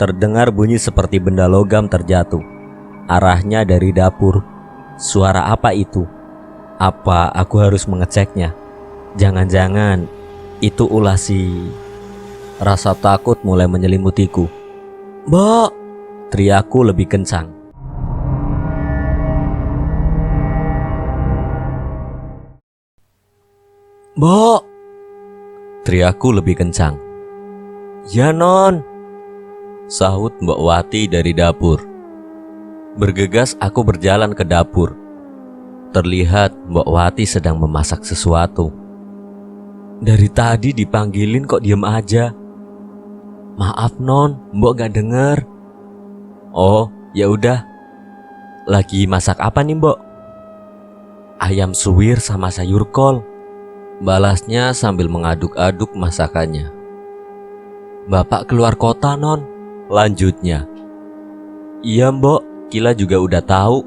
Terdengar bunyi seperti benda logam terjatuh. Arahnya dari dapur. Suara apa itu? Apa aku harus mengeceknya? Jangan-jangan itu ulah si... Rasa takut mulai menyelimutiku. "Mbok!" teriakku lebih kencang. "Mbok!" teriakku lebih kencang. "Ya non!" sahut Mbok Wati dari dapur. Bergegas aku berjalan ke dapur. Terlihat Mbok Wati sedang memasak sesuatu. Dari tadi dipanggilin kok diem aja. "Maaf non, Mbok gak denger." "Oh, ya udah. Lagi masak apa nih Mbok?" "Ayam suwir sama sayur kol," balasnya sambil mengaduk-aduk masakannya. "Bapak keluar kota non," lanjutnya. "Iya Mbok, Kila juga udah tahu."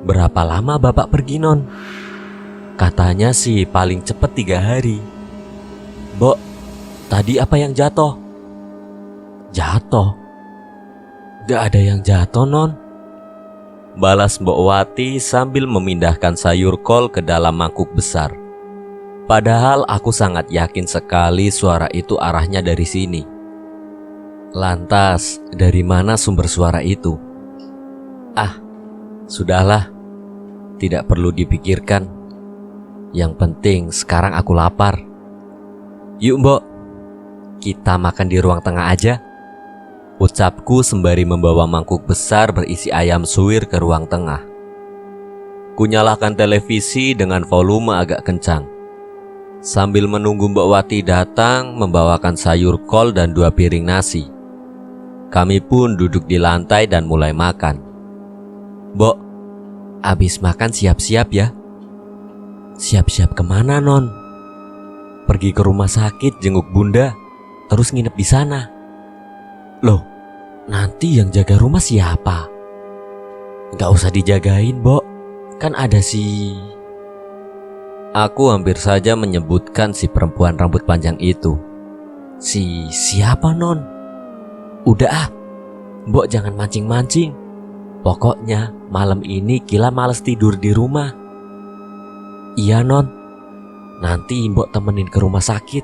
"Berapa lama Bapak pergi non?" "Katanya sih paling cepet 3 hari." "Mbok, tadi apa yang jatuh?" "Jatuh? Gak ada yang jatuh non," balas Mbok Wati sambil memindahkan sayur kol ke dalam mangkuk besar. Padahal aku sangat yakin sekali suara itu arahnya dari sini. Lantas, dari mana sumber suara itu? Ah, sudahlah. Tidak perlu dipikirkan. Yang penting sekarang aku lapar. "Yuk Mbok, kita makan di ruang tengah aja," ucapku sembari membawa mangkuk besar berisi ayam suwir ke ruang tengah. Kunyalakan televisi dengan volume agak kencang. Sambil menunggu Mbok Wati datang membawakan sayur kol dan 2 piring nasi. Kami pun duduk di lantai dan mulai makan. "Mbok, abis makan siap-siap ya." "Siap-siap kemana non?" "Pergi ke rumah sakit jenguk bunda, terus nginep di sana." "Loh, nanti yang jaga rumah siapa?" "Gak usah dijagain Mbok, kan ada si..." Aku hampir saja menyebutkan si perempuan rambut panjang itu. "Si siapa non?" "Udah ah, Mbok jangan mancing-mancing. Pokoknya malam ini Kila males tidur di rumah." "Iya non, nanti Mbok temenin ke rumah sakit."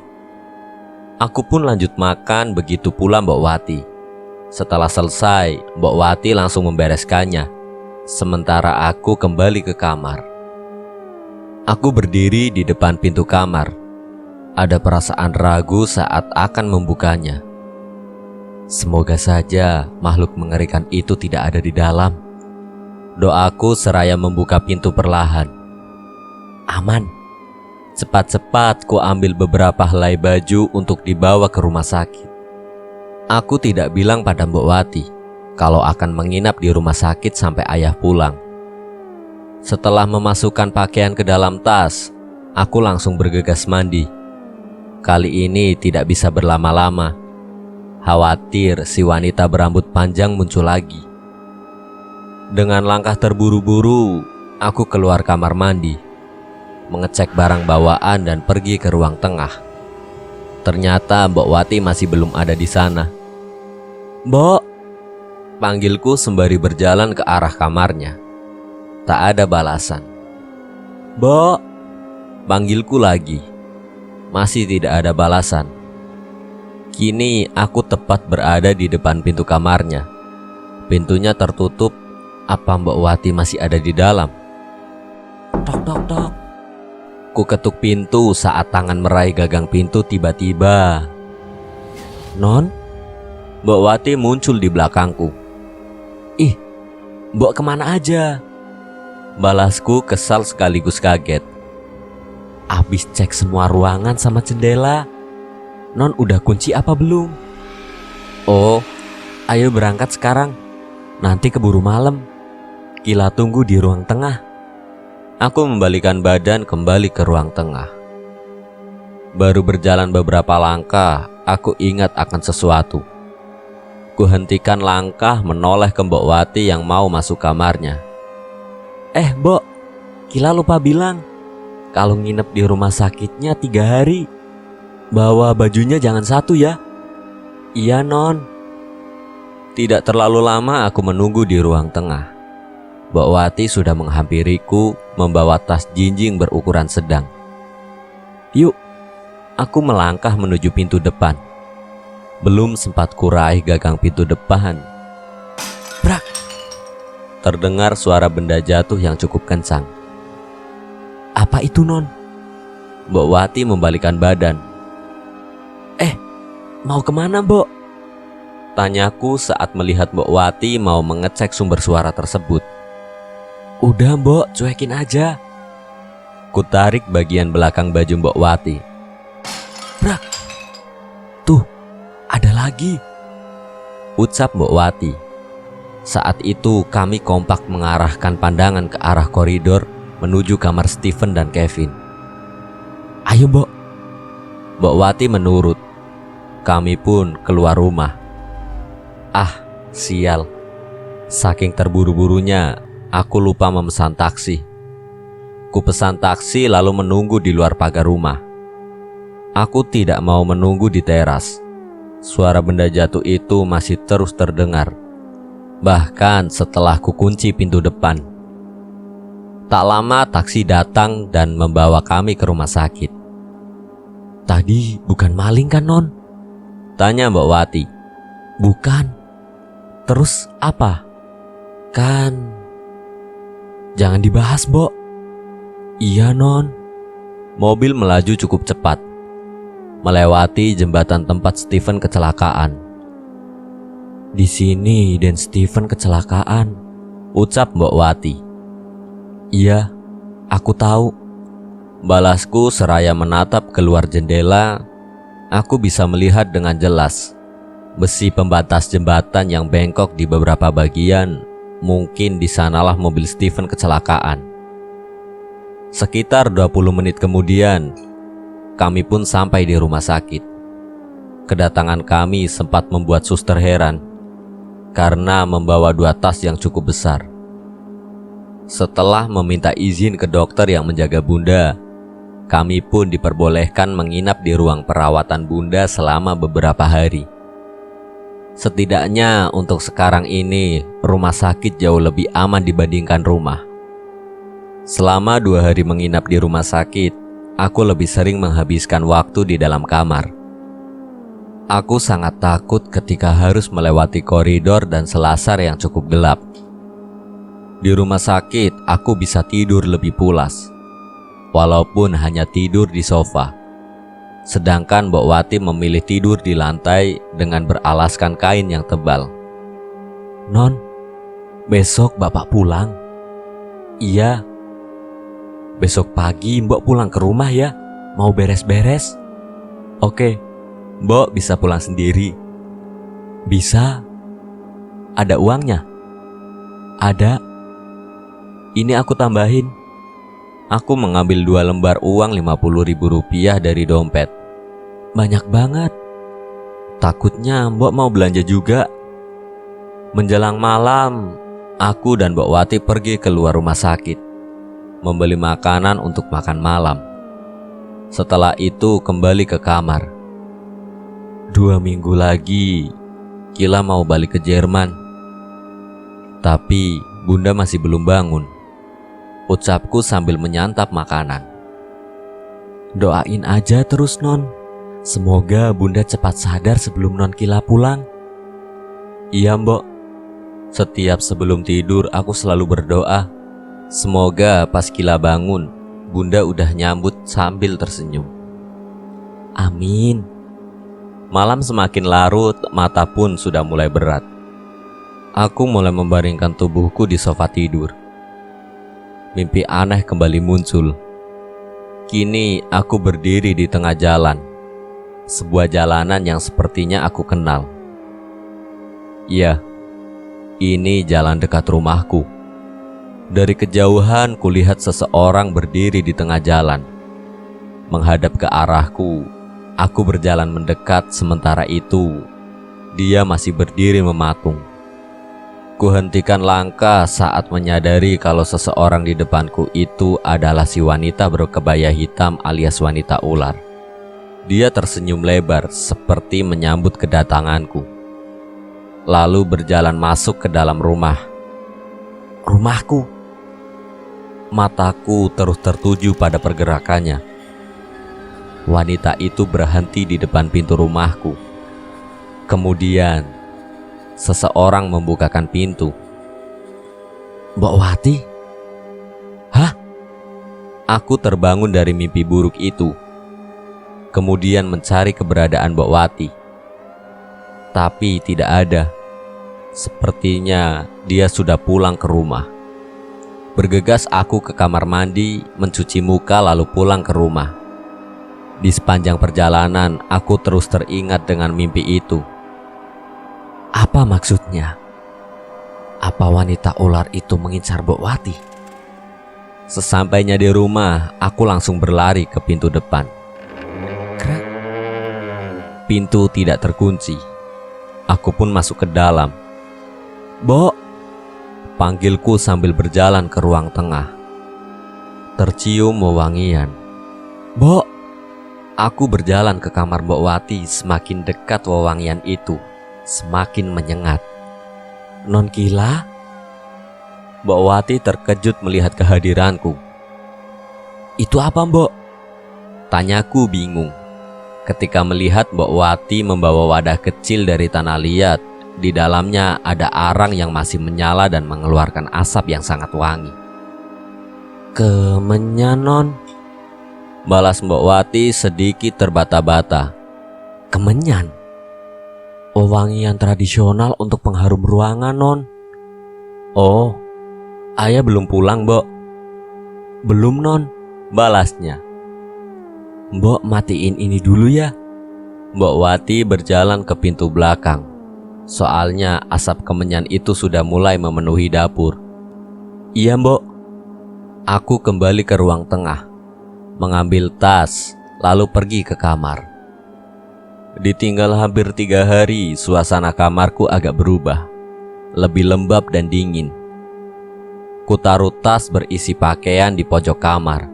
Aku pun lanjut makan, begitu pula Mbok Wati. Setelah selesai, Mbok Wati langsung membereskannya. Sementara aku kembali ke kamar. Aku berdiri di depan pintu kamar. Ada perasaan ragu saat akan membukanya. Semoga saja makhluk mengerikan itu tidak ada di dalam. Doaku seraya membuka pintu perlahan. Aman. Cepat-cepat ku ambil beberapa helai baju untuk dibawa ke rumah sakit. Aku tidak bilang pada Mbok Wati kalau akan menginap di rumah sakit sampai ayah pulang. Setelah memasukkan pakaian ke dalam tas, aku langsung bergegas mandi. Kali ini tidak bisa berlama-lama. Khawatir si wanita berambut panjang muncul lagi. Dengan langkah terburu-buru, aku keluar kamar mandi, mengecek barang bawaan dan pergi ke ruang tengah. Ternyata Mbok Wati masih belum ada di sana. "Mbok!" panggilku sembari berjalan ke arah kamarnya. Tak ada balasan. "Mbok!" panggilku lagi. Masih tidak ada balasan. Kini aku tepat berada di depan pintu kamarnya. Pintunya tertutup. Apa Mbok Wati masih ada di dalam? Tok tok tok. Ku ketuk pintu saat tangan meraih gagang pintu tiba-tiba. "Non?" Mbok Wati muncul di belakangku. "Ih, Mbok kemana aja?" balasku kesal sekaligus kaget. "Abis cek semua ruangan sama jendela. Non udah kunci apa belum?" "Oh, ayo berangkat sekarang. Nanti keburu malam. Kila tunggu di ruang tengah." Aku membalikan badan kembali ke ruang tengah. Baru berjalan beberapa langkah, aku ingat akan sesuatu. Ku hentikan langkah menoleh ke Mbok Wati yang mau masuk kamarnya. Mbok, Kila lupa bilang kalau nginep di rumah sakitnya 3 hari. Bawa bajunya jangan 1 ya." "Iya non." Tidak terlalu lama aku menunggu di ruang tengah. Mbok Wati sudah menghampiriku membawa tas jinjing berukuran sedang. "Yuk," aku melangkah menuju pintu depan. Belum sempat kuraih gagang pintu depan, brak! Terdengar suara benda jatuh yang cukup kencang. "Apa itu, Non?" Mbok Wati membalikkan badan. Mau kemana, Mbok?" tanyaku saat melihat Mbok Wati mau mengecek sumber suara tersebut. "Udah, Mbok, cuekin aja." Kutarik bagian belakang baju Mbok Wati. Brak! "Tuh, ada lagi," ucap Mbok Wati. Saat itu kami kompak mengarahkan pandangan ke arah koridor menuju kamar Steven dan Kevin. "Ayo, Mbok." Mbok Wati menurut. Kami pun keluar rumah. Sial. Saking terburu-burunya, aku lupa memesan taksi. Ku pesan taksi lalu menunggu di luar pagar rumah. Aku tidak mau menunggu di teras. Suara benda jatuh itu masih terus terdengar, bahkan setelah ku kunci pintu depan. Tak lama taksi datang dan membawa kami ke rumah sakit. "Tadi bukan maling kan, Non?" tanya Mbak Wati. "Bukan." "Terus apa?" "Kan..." "Jangan dibahas, Mbok." "Iya, Non." Mobil melaju cukup cepat, melewati jembatan tempat Steven kecelakaan. "Di sini dan Steven kecelakaan," ucap Mbok Wati. "Iya, aku tahu," balasku seraya menatap keluar jendela. Aku bisa melihat dengan jelas besi pembatas jembatan yang bengkok di beberapa bagian. Mungkin di sanalah mobil Steven kecelakaan. Sekitar 20 menit kemudian, kami pun sampai di rumah sakit. Kedatangan kami sempat membuat suster heran karena membawa 2 tas yang cukup besar. Setelah meminta izin ke dokter yang menjaga Bunda, kami pun diperbolehkan menginap di ruang perawatan Bunda selama beberapa hari. Setidaknya untuk sekarang ini, rumah sakit jauh lebih aman dibandingkan rumah. Selama 2 hari menginap di rumah sakit, aku lebih sering menghabiskan waktu di dalam kamar. Aku sangat takut ketika harus melewati koridor dan selasar yang cukup gelap. Di rumah sakit, aku bisa tidur lebih pulas, walaupun hanya tidur di sofa. Sedangkan Mbok Wati memilih tidur di lantai dengan beralaskan kain yang tebal. "Non, besok Bapak pulang?" "Iya." "Besok pagi Mbok pulang ke rumah ya, mau beres-beres." "Oke, Mbok bisa pulang sendiri." "Bisa." "Ada uangnya?" "Ada." "Ini aku tambahin." Aku mengambil 2 lembar uang Rp50.000 dari dompet. "Banyak banget." "Takutnya Mbok mau belanja juga." Menjelang malam, aku dan Mbok Wati pergi keluar rumah sakit, membeli makanan untuk makan malam. Setelah itu kembali ke kamar. 2 minggu lagi, Kila mau balik ke Jerman. Tapi Bunda masih belum bangun, ucapku sambil menyantap makanan. "Doain aja terus, Non. Semoga Bunda cepat sadar sebelum Non Kila pulang." "Iya, Mbok. Setiap sebelum tidur aku selalu berdoa, semoga pas Kila bangun, Bunda udah nyambut sambil tersenyum." "Amin." Malam semakin larut, mata pun sudah mulai berat. Aku mulai membaringkan tubuhku di sofa tidur. Mimpi aneh kembali muncul. Kini aku berdiri di tengah jalan, sebuah jalanan yang sepertinya aku kenal. Ya, ini jalan dekat rumahku. Dari kejauhan kulihat seseorang berdiri di tengah jalan, menghadap ke arahku. Aku berjalan mendekat, sementara itu dia masih berdiri mematung. Kuhentikan langkah saat menyadari kalau seseorang di depanku itu adalah si wanita berkebaya hitam alias wanita ular. Dia tersenyum lebar seperti menyambut kedatanganku. lalu berjalan masuk ke dalam rumah. Rumahku. Mataku terus tertuju pada pergerakannya. Wanita itu berhenti di depan pintu rumahku. Kemudian, seseorang membukakan pintu. Mbok Wati? Hah? Aku terbangun dari mimpi buruk itu. Kemudian mencari keberadaan Mbok Wati. Tapi tidak ada. Sepertinya dia sudah pulang ke rumah. Bergegas aku ke kamar mandi, mencuci muka lalu pulang ke rumah. Di sepanjang perjalanan, aku terus teringat dengan mimpi itu. Apa maksudnya? Apa wanita ular itu mengincar Mbok Wati? Sesampainya di rumah, aku langsung berlari ke pintu depan. Krak. Pintu tidak terkunci. Aku pun masuk ke dalam. Mbok, panggilku sambil berjalan ke ruang tengah. Tercium wewangian. Mbok, aku berjalan ke kamar Mbok Wati. Semakin dekat wewangian itu, semakin menyengat. Non Kila? Mbok Wati terkejut melihat kehadiranku. Itu apa, Mbok? Tanyaku bingung ketika melihat Mbok Wati membawa wadah kecil dari tanah liat. Di dalamnya ada arang yang masih menyala dan mengeluarkan asap yang sangat wangi. Kemenyan, Non, balas Mbok Wati sedikit terbata-bata. Kemenyan? Wewangian tradisional untuk pengharum ruangan, Non. Oh, ayah belum pulang, Mbok. Belum, Non, balasnya. Mbok matiin ini dulu ya. Mbok Wati berjalan ke pintu belakang. Soalnya asap kemenyan itu sudah mulai memenuhi dapur. Iya, Mbok. Aku kembali ke ruang tengah, mengambil tas, lalu pergi ke kamar. Ditinggal hampir 3 hari, suasana kamarku agak berubah, lebih lembab dan dingin. Kutaruh tas berisi pakaian di pojok kamar,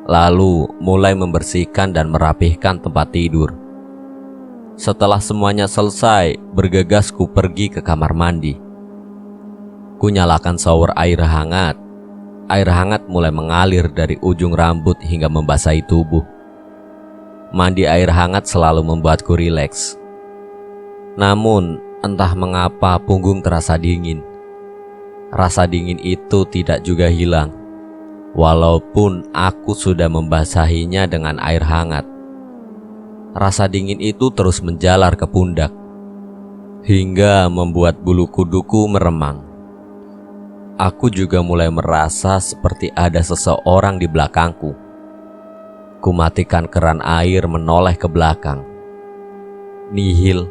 lalu mulai membersihkan dan merapihkan tempat tidur. Setelah semuanya selesai, bergegas ku pergi ke kamar mandi. Ku nyalakan shower air hangat. Air hangat mulai mengalir dari ujung rambut hingga membasahi tubuh. Mandi air hangat selalu membuatku rileks. Namun, entah mengapa punggung terasa dingin. Rasa dingin itu tidak juga hilang, walaupun aku sudah membasahinya dengan air hangat. Rasa dingin itu terus menjalar ke pundak, hingga membuat bulu kuduku meremang. Aku juga mulai merasa seperti ada seseorang di belakangku. Kumatikan keran air menoleh ke belakang. Nihil,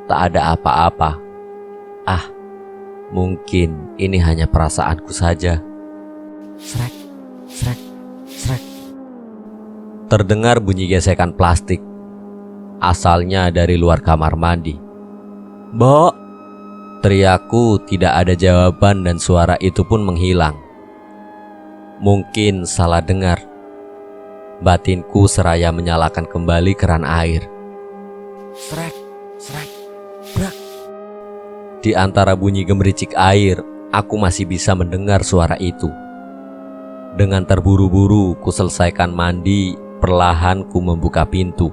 tak ada apa-apa. Ah, mungkin ini hanya perasaanku saja. Srek, srek, srek. Terdengar bunyi gesekan plastik. Asalnya dari luar kamar mandi. Mbok, teriakku, tidak ada jawaban dan suara itu pun menghilang. Mungkin salah dengar. Batinku seraya menyalakan kembali keran air. Srek, srek, brak. Di antara bunyi gemericik air, aku masih bisa mendengar suara itu. Dengan terburu-buru ku selesaikan mandi, perlahan ku membuka pintu.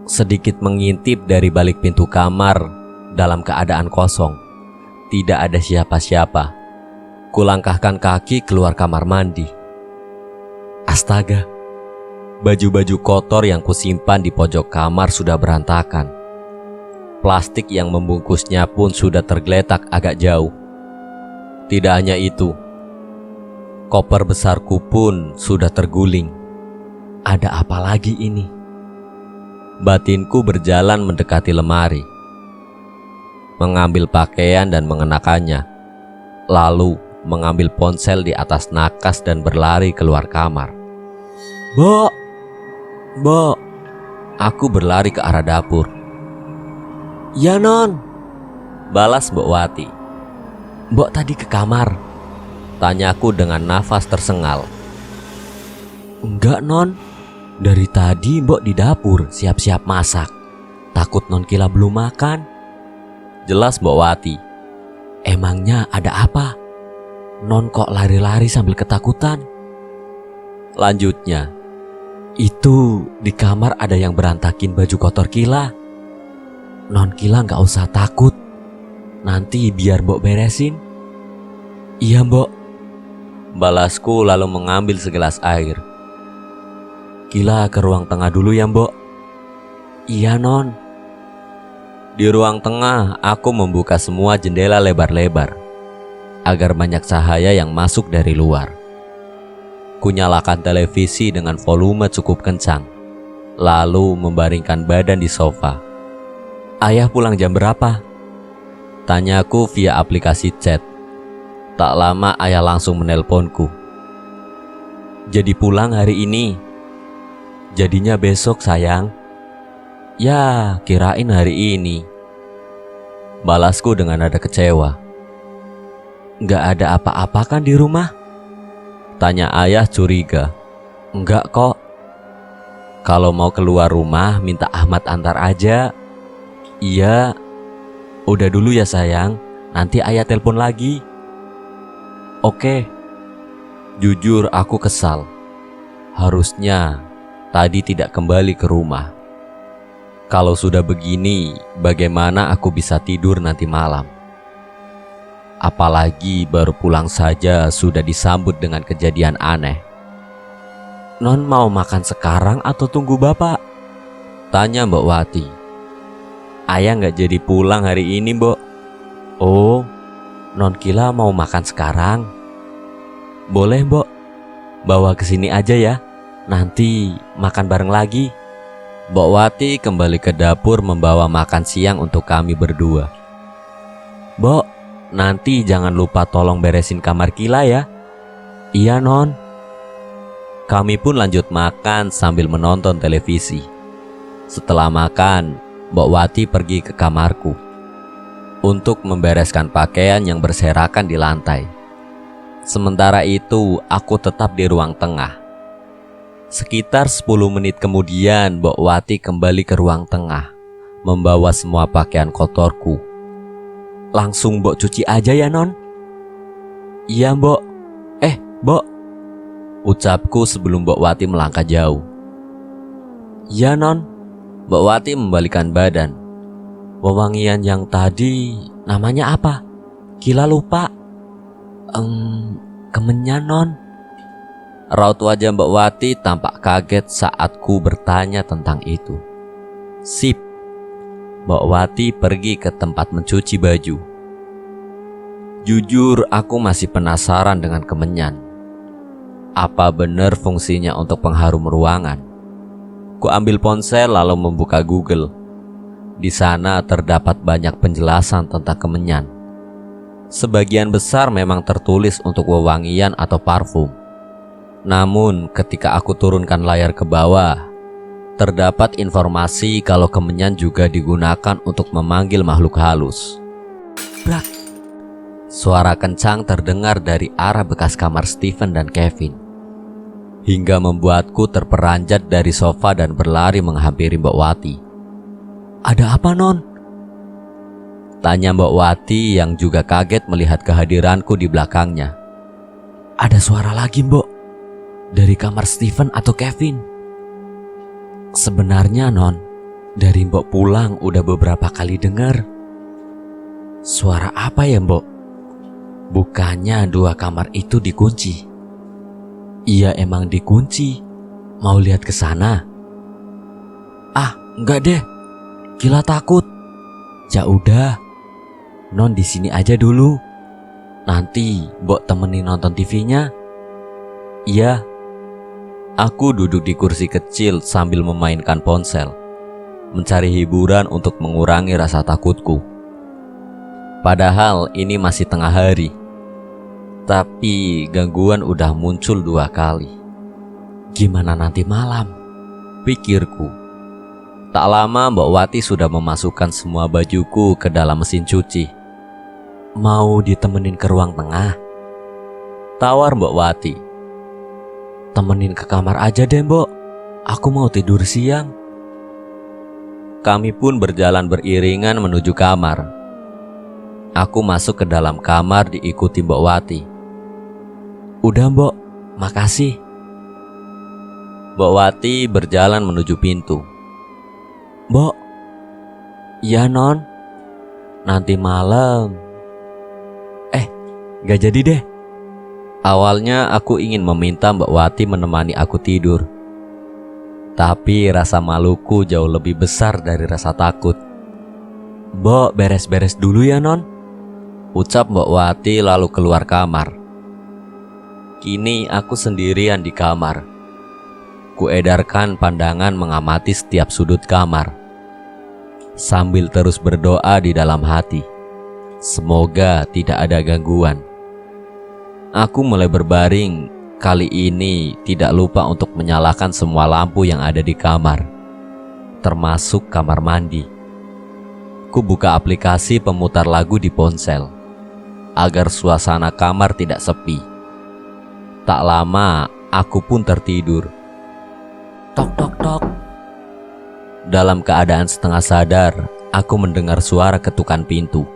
Sedikit mengintip dari balik pintu kamar dalam keadaan kosong. Tidak ada siapa-siapa. Kulangkahkan kaki keluar kamar mandi. Astaga, baju-baju kotor yang kusimpan di pojok kamar sudah berantakan. Plastik yang membungkusnya pun sudah tergeletak agak jauh. Tidak hanya itu, koper besarku pun sudah terguling. Ada apa lagi ini? Batinku berjalan mendekati lemari, mengambil pakaian dan mengenakannya, lalu mengambil ponsel di atas nakas dan berlari keluar kamar. Mbok, Mbok. Aku berlari ke arah dapur. Ya, Non, balas Mbok Wati. Mbok tadi ke kamar? Tanyaku dengan nafas tersengal. Enggak, Non. Dari tadi Mbok di dapur siap-siap masak. Takut Non Kila belum makan. Jelas Mbok Wati. Emangnya ada apa? Non kok lari-lari sambil ketakutan? Lanjutnya, Itu di kamar ada yang berantakin baju kotor Kila. Non Kila gak usah takut. Nanti biar Mbok beresin. Iya Mbok. balasku lalu mengambil segelas air. Kila ke ruang tengah dulu ya Mbok. Iya Non. Di ruang tengah, aku membuka semua jendela lebar-lebar agar banyak cahaya yang masuk dari luar. Kunyalakan televisi dengan volume cukup kencang, lalu membaringkan badan di sofa. Ayah pulang jam berapa? Tanyaku via aplikasi chat. Tak lama ayah langsung menelponku. Jadi pulang hari ini. Jadinya besok sayang. Ya, kirain hari ini. Balasku dengan nada kecewa. Nggak ada apa-apa kan di rumah? Tanya ayah curiga. Enggak kok. Kalau mau keluar rumah minta Ahmad antar aja. Iya. Udah dulu ya sayang. Nanti ayah telepon lagi. Oke. Jujur aku kesal. Harusnya tadi tidak kembali ke rumah. Kalau sudah begini, bagaimana aku bisa tidur nanti malam? Apalagi baru pulang saja sudah disambut dengan kejadian aneh. Non mau makan sekarang atau tunggu bapak? Tanya Mbok Wati. Ayah nggak jadi pulang hari ini, Mbok. Oh, Non Kila mau makan sekarang. Boleh, Mbok. Bawa ke sini aja ya. Nanti makan bareng lagi. Mbok Wati kembali ke dapur membawa makan siang untuk kami berdua. Mbok, nanti jangan lupa tolong beresin kamar Kila ya. Iya, Non. Kami pun lanjut makan sambil menonton televisi. Setelah makan, Mbok Wati pergi ke kamarku untuk membereskan pakaian yang berserakan di lantai. Sementara itu, aku tetap di ruang tengah. Sekitar 10 menit kemudian, Mbok Wati kembali ke ruang tengah, membawa semua pakaian kotorku. Langsung Mbok cuci aja ya, Non? Iya, Mbok. Mbok. Ucapku sebelum Mbok Wati melangkah jauh. Iya, Non. Mbok Wati membalikan badan. Wewangian yang tadi namanya apa? Kila lupa. Kemenyan, Non. Raut wajah Mbok Wati tampak kaget saat ku bertanya tentang itu. Sip. Mbok Wati pergi ke tempat mencuci baju. Jujur aku masih penasaran dengan kemenyan. Apa benar fungsinya untuk pengharum ruangan? Ku ambil ponsel lalu membuka Google. Di sana terdapat banyak penjelasan tentang kemenyan. Sebagian besar memang tertulis untuk wewangian atau parfum. Namun ketika aku turunkan layar ke bawah, terdapat informasi kalau kemenyan juga digunakan untuk memanggil makhluk halus. Brak. Suara kencang terdengar dari arah bekas kamar Stephen dan Kevin, hingga membuatku terperanjat dari sofa dan berlari menghampiri Mbok Wati. Ada apa, Non? Tanya Mbok Wati yang juga kaget melihat kehadiranku di belakangnya. Ada suara lagi, Mbok. Dari kamar Stephen atau Kevin? Sebenarnya, Non, dari Mbok pulang udah beberapa kali dengar. Suara apa ya, Mbok? Bukannya 2 kamar itu dikunci? Iya, emang dikunci. Mau lihat ke sana? Ah, enggak deh. Kila takut. Ya udah. Non di sini aja dulu. Nanti Mbok temenin nonton TV-nya. Iya. Aku duduk di kursi kecil sambil memainkan ponsel, mencari hiburan untuk mengurangi rasa takutku. Padahal ini masih tengah hari. Tapi gangguan udah muncul 2 kali. Gimana nanti malam? Pikirku. Tak lama Mbok Wati sudah memasukkan semua bajuku ke dalam mesin cuci. Mau ditemenin ke ruang tengah? Tawar Mbok Wati. Temenin ke kamar aja deh, Mbok. Aku mau tidur siang. Kami pun berjalan beriringan menuju kamar. Aku masuk ke dalam kamar diikuti Mbok Wati. Udah Mbok, makasih. Mbok Wati berjalan menuju pintu. Mbok, iya Non, nanti malam. Gak jadi deh. Awalnya aku ingin meminta Mbak Wati menemani aku tidur, tapi rasa maluku jauh lebih besar dari rasa takut. Mbok beres-beres dulu ya Non, ucap Mbak Wati lalu keluar kamar. Kini aku sendirian di kamar. Kuedarkan pandangan mengamati setiap sudut kamar, sambil terus berdoa di dalam hati. Semoga tidak ada gangguan. Aku mulai berbaring. Kali ini tidak lupa untuk menyalakan semua lampu yang ada di kamar, termasuk kamar mandi. Ku buka aplikasi pemutar lagu di ponsel agar suasana kamar tidak sepi. Tak lama aku pun tertidur. tok tok tok. Dalam keadaan setengah sadar, aku mendengar suara ketukan pintu.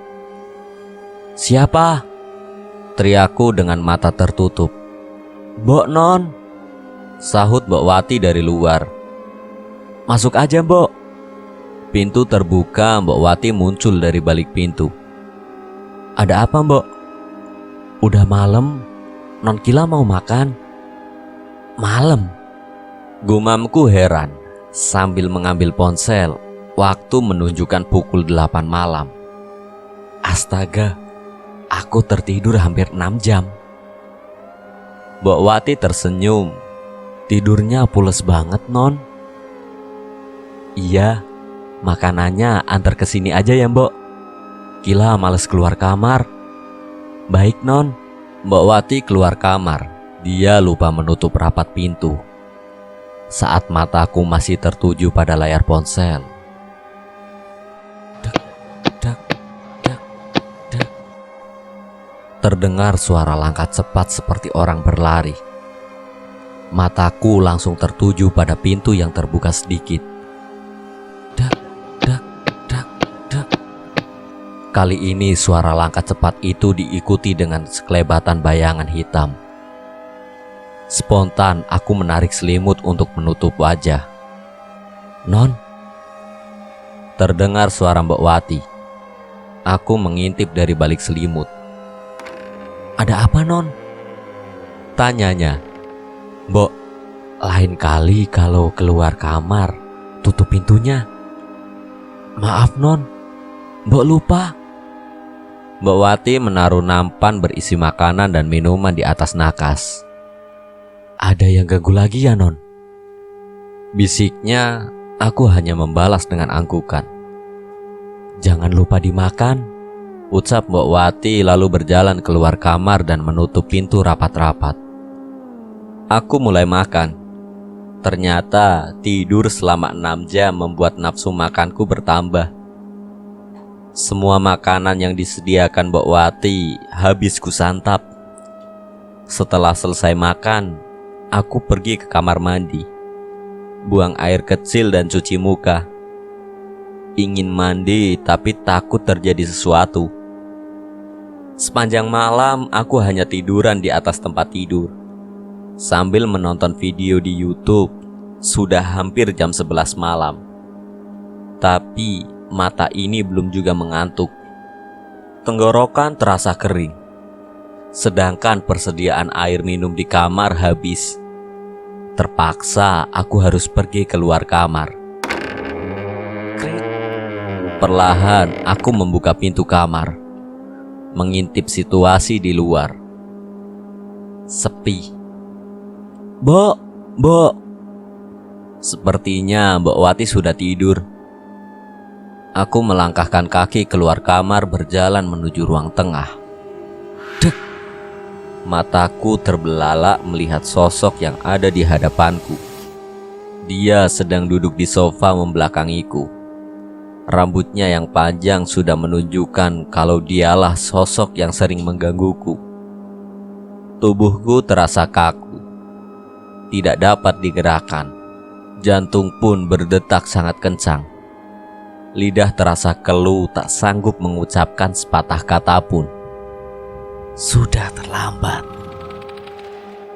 Siapa? Teriakku dengan mata tertutup. Mbok Non, Sahut Mbok Wati dari luar. masuk aja Mbok. Pintu terbuka, Mbok Wati muncul dari balik pintu. Ada apa Mbok? Udah malam, Non Kila mau makan. Malam? Gumamku heran sambil mengambil ponsel. Waktu menunjukkan pukul 8 malam. Astaga, aku tertidur hampir 6 jam. Mbok Wati tersenyum. Tidurnya pules banget Non. Iya, makanannya antar ke sini aja ya Mbok. Kila males keluar kamar. Baik Non. Mbok Wati keluar kamar. Dia lupa menutup rapat pintu. Saat mataku masih tertuju pada layar ponsel, terdengar suara langkah cepat seperti orang berlari. Mataku langsung tertuju pada pintu yang terbuka sedikit. Dak, dak, dak, dak. Kali ini suara langkah cepat itu diikuti dengan sekelebatan bayangan hitam. Spontan aku menarik selimut untuk menutup wajah. Non, Terdengar suara Mbok Wati. Aku mengintip dari balik selimut. ada apa Non? Tanyanya. Mbok, lain kali kalau keluar kamar, tutup pintunya. Maaf Non, Mbok lupa. Mbok Wati menaruh nampan berisi makanan dan minuman di atas nakas. Ada yang ganggu lagi ya Non? Bisiknya, aku hanya membalas dengan anggukan. Jangan lupa dimakan. Ucap Mbok Wati lalu berjalan keluar kamar dan menutup pintu rapat-rapat. Aku mulai makan. Ternyata tidur selama 6 jam membuat nafsu makanku bertambah. Semua makanan yang disediakan Mbok Wati habis kusantap. Setelah selesai makan, aku pergi ke kamar mandi, buang air kecil dan cuci muka. Ingin mandi tapi takut terjadi sesuatu. Sepanjang malam aku hanya tiduran di atas tempat tidur sambil menonton video di YouTube. Sudah hampir jam 11 malam, tapi mata ini belum juga mengantuk. Tenggorokan terasa kering, sedangkan persediaan air minum di kamar habis. Terpaksa aku harus pergi keluar kamar. Perlahan aku membuka pintu kamar, mengintip situasi di luar. Sepi. Mbok. Sepertinya Mbok Wati sudah tidur. Aku melangkahkan kaki keluar kamar berjalan menuju ruang tengah. Dek. Mataku terbelalak melihat sosok yang ada di hadapanku. Dia sedang duduk di sofa membelakangiku. Rambutnya yang panjang sudah menunjukkan kalau dialah sosok yang sering menggangguku. Tubuhku terasa kaku, tidak dapat digerakkan. Jantung pun berdetak sangat kencang. Lidah terasa keluh, tak sanggup mengucapkan sepatah kata pun. Sudah terlambat,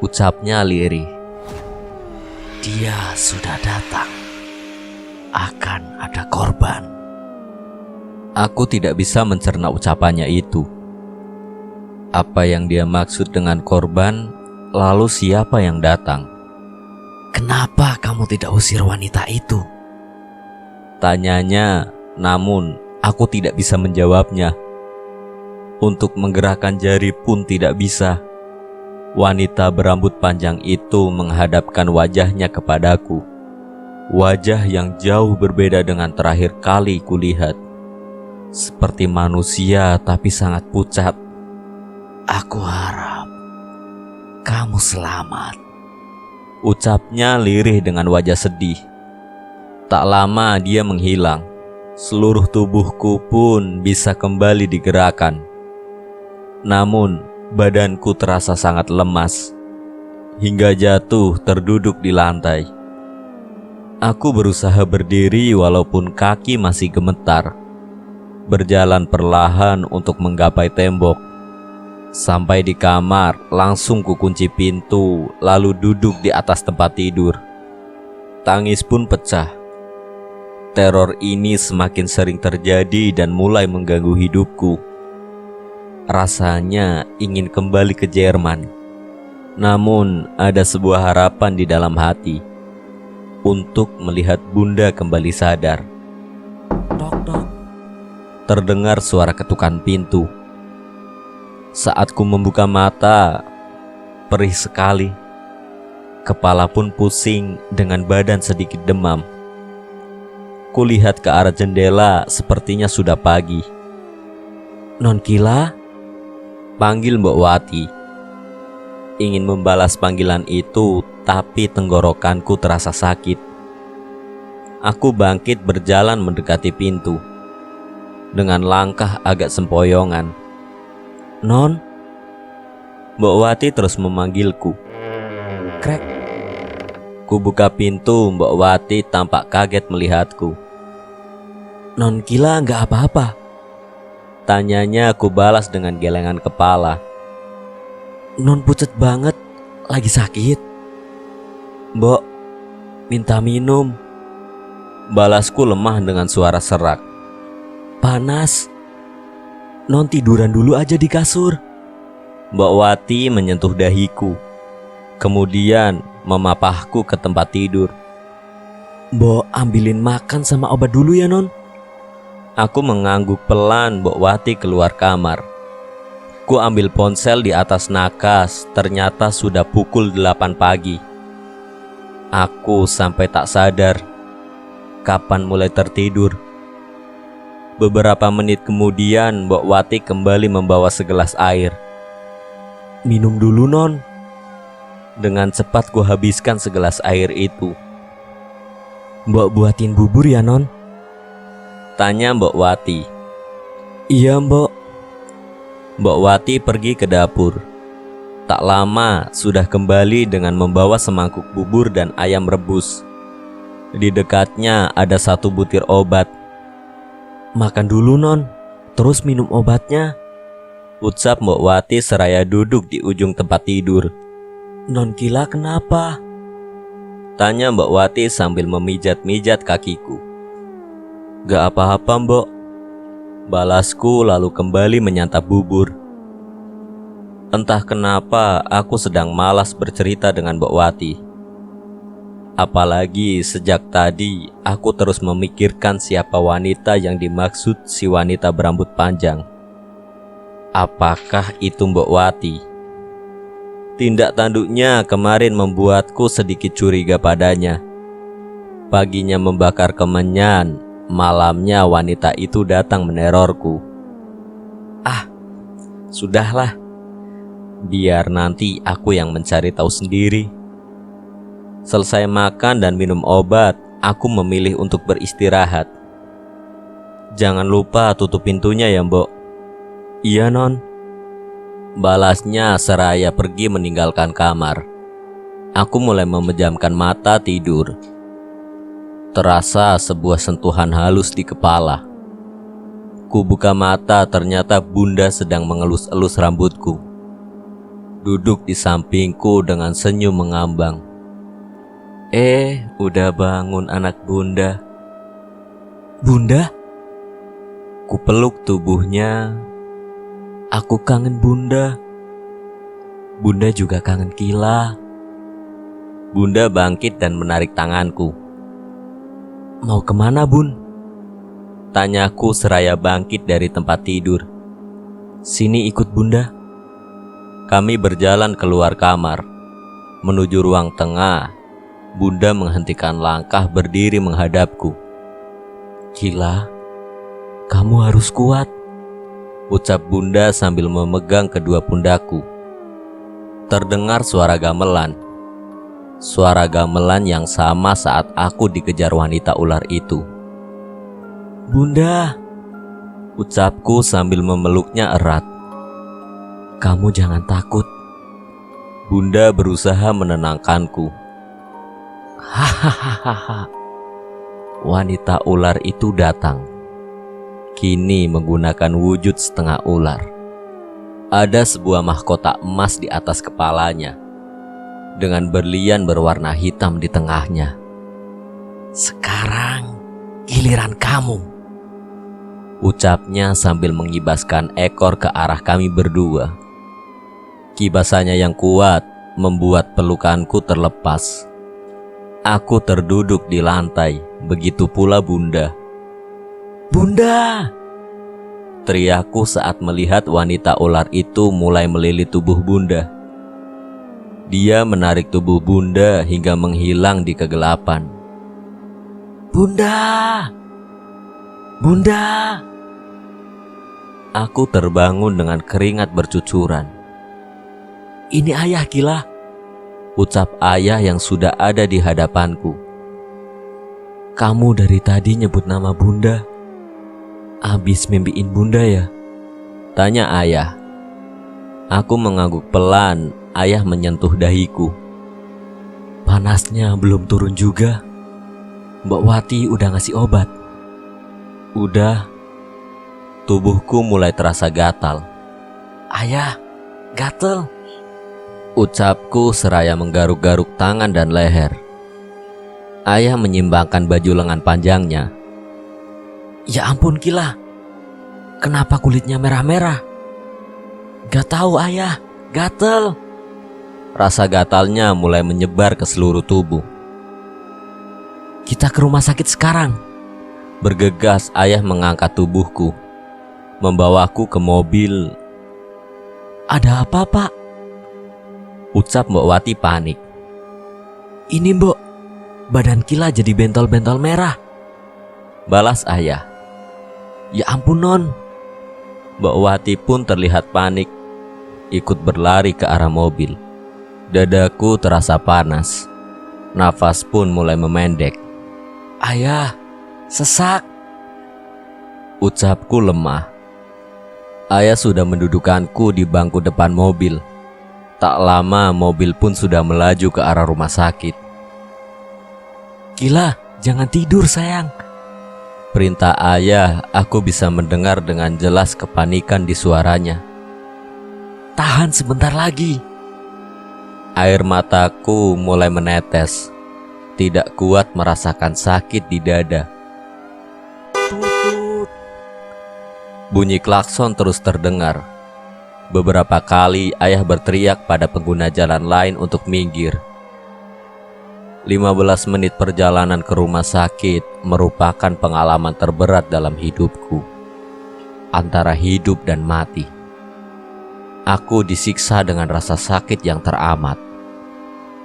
Ucapnya lirih. dia sudah datang. Akan ada korban. Aku tidak bisa mencerna ucapannya itu. Apa yang dia maksud dengan korban, lalu siapa yang datang? Kenapa kamu tidak usir wanita itu? Tanyanya, namun aku tidak bisa menjawabnya. Untuk menggerakkan jari pun tidak bisa. Wanita berambut panjang itu menghadapkan wajahnya kepadaku. Wajah yang jauh berbeda dengan terakhir kali kulihat. Seperti manusia tapi sangat pucat. Aku harap kamu selamat. Ucapnya lirih dengan wajah sedih. Tak lama dia menghilang. Seluruh tubuhku pun bisa kembali digerakkan. Namun badanku terasa sangat lemas, hingga jatuh terduduk di lantai. Aku berusaha berdiri walaupun kaki masih gemetar. Berjalan perlahan untuk menggapai tembok. Sampai di kamar, langsung kukunci pintu, lalu duduk di atas tempat tidur. Tangis pun pecah. Teror ini semakin sering terjadi dan mulai mengganggu hidupku. Rasanya ingin kembali ke Jerman. Namun ada sebuah harapan di dalam hati untuk melihat Bunda kembali sadar. Tok tok. Terdengar suara ketukan pintu. Saat ku membuka mata, perih sekali. Kepala pun pusing dengan badan sedikit demam. Kulihat ke arah jendela, sepertinya sudah pagi. Non Kila, Panggil Mbok Wati. Ingin membalas panggilan itu, tapi tenggorokanku terasa sakit. Aku bangkit berjalan mendekati pintu. Dengan langkah agak sempoyongan. Non, Mbok Wati terus memanggilku. krek. Ku buka pintu, Mbok Wati tampak kaget melihatku. Non Kila nggak apa-apa. Tanyanya aku balas dengan gelengan kepala. Non pucet banget, lagi sakit. Mbok, Minta minum. balasku lemah dengan suara serak. Panas. Non tiduran dulu aja di kasur. Mbok Wati menyentuh dahiku. Kemudian memapahku ke tempat tidur. Mbok ambilin makan sama obat dulu ya non. Aku mengangguk pelan. Mbok Wati keluar kamar. Ku ambil ponsel di atas nakas. Ternyata sudah pukul 8 pagi. Aku sampai tak sadar kapan mulai tertidur. Beberapa menit kemudian Mbok Wati kembali membawa segelas air. Minum dulu non. Dengan cepat ku habiskan segelas air itu. Mbok buatin bubur ya non. Tanya Mbok Wati. Iya mbok. Mbok Wati pergi ke dapur. Tak lama sudah kembali dengan membawa semangkuk bubur dan ayam rebus. Di dekatnya ada 1 butir obat. Makan dulu non, terus minum obatnya. Ucap Mbok Wati seraya duduk di ujung tempat tidur. Non Kila kenapa? Tanya Mbok Wati sambil memijat-mijat kakiku. Gak apa-apa Mbok. Balasku lalu kembali menyantap bubur. Entah kenapa aku sedang malas bercerita dengan Mbok Wati. Apalagi sejak tadi aku terus memikirkan siapa wanita yang dimaksud si wanita berambut panjang. Apakah itu Mbok Wati? Tindak tanduknya kemarin membuatku sedikit curiga padanya. Paginya membakar kemenyan, malamnya wanita itu datang menerorku. Sudahlah, biar nanti aku yang mencari tahu sendiri. Selesai makan dan minum obat, aku memilih untuk beristirahat. Jangan lupa tutup pintunya ya Mbok. Iya non. Balasnya seraya pergi meninggalkan kamar. Aku mulai memejamkan mata tidur. Terasa sebuah sentuhan halus di kepala. Ku buka mata, ternyata Bunda sedang mengelus-elus rambutku. Duduk di sampingku dengan senyum mengambang. Udah bangun anak Bunda. Bunda? Ku peluk tubuhnya. Aku kangen Bunda. Bunda juga kangen Kila. Bunda bangkit dan menarik tanganku. Mau kemana, Bun? Tanyaku seraya bangkit dari tempat tidur. Sini ikut Bunda. Kami berjalan keluar kamar. Menuju ruang tengah, Bunda menghentikan langkah berdiri menghadapku. Kila, kamu harus kuat, ucap Bunda sambil memegang kedua pundakku. Terdengar suara gamelan. Suara gamelan yang sama saat aku dikejar wanita ular itu. Bunda, ucapku sambil memeluknya erat. Kamu jangan takut. Bunda berusaha menenangkanku. Hahaha. Wanita ular itu datang. Kini menggunakan wujud setengah ular. Ada sebuah mahkota emas di atas kepalanya, dengan berlian berwarna hitam di tengahnya. Sekarang giliran kamu, ucapnya sambil mengibaskan ekor ke arah kami berdua. Kibasannya yang kuat membuat pelukanku terlepas. Aku terduduk di lantai, begitu pula Bunda. Bunda! Teriakku saat melihat wanita ular itu mulai melilit tubuh Bunda. Dia menarik tubuh Bunda hingga menghilang di kegelapan. Bunda! Bunda! Aku terbangun dengan keringat bercucuran. Ini ayah, Kila, ucap ayah yang sudah ada di hadapanku. Kamu dari tadi nyebut nama Bunda. Abis mimpiin Bunda ya? Tanya ayah. Aku mengangguk pelan. Ayah menyentuh dahiku. Panasnya belum turun juga. Mbak Wati udah ngasih obat? Udah. Tubuhku mulai terasa gatal. Ayah, gatel, ucapku seraya menggaruk-garuk tangan dan leher. Ayah menyimbangkan baju lengan panjangnya. Ya ampun, Kila, kenapa kulitnya merah-merah? Gak tahu ayah, gatel. Rasa gatalnya mulai menyebar ke seluruh tubuh. Kita ke rumah sakit sekarang. Bergegas ayah mengangkat tubuhku, membawaku ke mobil. Ada apa, Pak? Ucap Mbak Wati panik. Ini, Mbok, badan Kila jadi bentol-bentol merah. Balas ayah. Ya ampun, Non. Mbak Wati pun terlihat panik, ikut berlari ke arah mobil. Dadaku terasa panas. Nafas pun mulai memendek. Ayah, sesak, ucapku lemah. Ayah sudah mendudukanku di bangku depan mobil. Tak lama mobil pun sudah melaju ke arah rumah sakit. Kila, jangan tidur sayang. Perintah ayah, aku bisa mendengar dengan jelas kepanikan di suaranya. Tahan sebentar lagi. Air mataku mulai menetes. Tidak kuat merasakan sakit di dada. Tutut. Bunyi klakson terus terdengar. Beberapa kali ayah berteriak pada pengguna jalan lain untuk minggir. 15 menit perjalanan ke rumah sakit merupakan pengalaman terberat dalam hidupku. Antara hidup dan mati. Aku disiksa dengan rasa sakit yang teramat.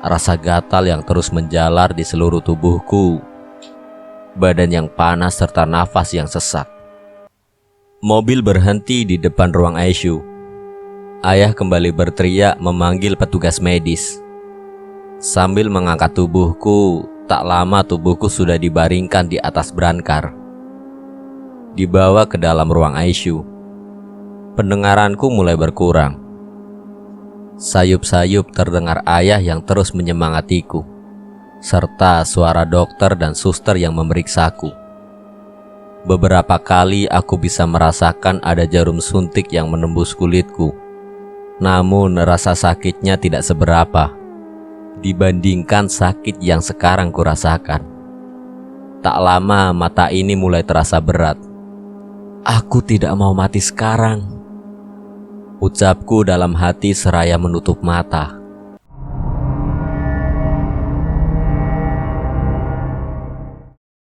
Rasa gatal yang terus menjalar di seluruh tubuhku. Badan yang panas serta nafas yang sesak. Mobil berhenti di depan ruang ICU. Ayah kembali berteriak memanggil petugas medis. Sambil mengangkat tubuhku, tak lama tubuhku sudah dibaringkan di atas brankar. Dibawa ke dalam ruang ICU. Pendengaranku mulai berkurang. Sayup-sayup terdengar ayah yang terus menyemangatiku. serta suara dokter dan suster yang memeriksaku. Beberapa kali aku bisa merasakan ada jarum suntik yang menembus kulitku. Namun rasa sakitnya tidak seberapa dibandingkan sakit yang sekarang kurasakan. Tak lama mata ini mulai terasa berat. Aku tidak mau mati sekarang, Ucapku dalam hati seraya menutup mata.